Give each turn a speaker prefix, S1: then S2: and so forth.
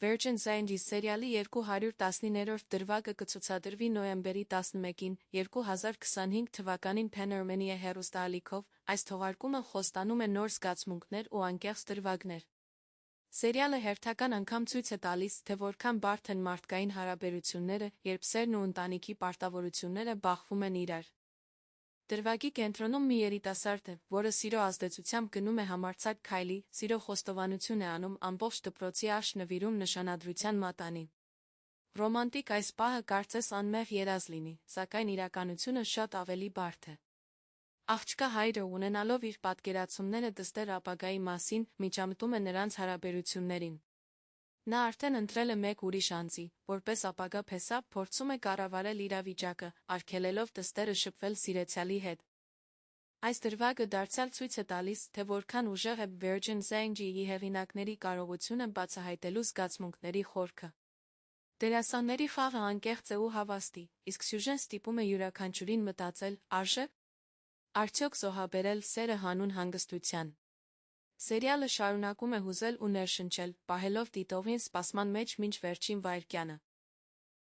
S1: Virgin Zang-ի սերիալի 219-րդ դրվագը կցուցադրվի նոյեմբերի 11-ին 2025 թվականին Pan-Armenia հեռուստաալիքով, այս թողարկումը խոստանում է նոր զգացմունքներ ու անկեղծ դրվագներ։ Սերիալը հերթական անգամ ցույց է տալիս, թե որքան բարդ են մարդկային հարաբերությունները, երբ սերն ու ընտանիքի պարտավորությունները բախվում են իրար։ Դրվագի կենտրոնում մի երիտասարդ է, որը սիրո ազդեցությամբ գնում է համարձակ քայլի, սիրո խոստովանություն է անում ամբողջ դպրոցի արշ նվիրում նշանադրության մատանին։ Ռոմանտիկ այս պահը կարծես անմեղ երազ լինի, սակայն իրականությունը շատ ավելի բարդ է։ Աղջկա հայրը, ունենալով իր պատկերացումները դստեր ապագայի մասին, միջամտում է նրանց հարաբերություններին։ Նա արդեն ընտրել է մեկ ուրիշ անձի, որպես ապագա փեսա, փորձում է կառավարել իրավիճակը, արգելելով դստերը շփվել սիրեցյալի հետ։ Այս դրվագը դարձյալ ցույց է տալիս, թե որքան ուժեղ է Virgin Zang-ի հեղինակների կարողությունը բացահայտելու զգացմունքների խորքը։ Դերասանների խաղը անկեղծ է ու հավաստի, իսկ սյուժեն ստիպում է յուրաքանչյուրին մտածել՝ արժե՞, արդյոք զոհաբերել սերը հանուն հանգստության։ Սերիալը շարունակում է հուզել ու ներշնչել, պահելով դիտողին սպասման մեջ մինչ վերջին վայրկյանը։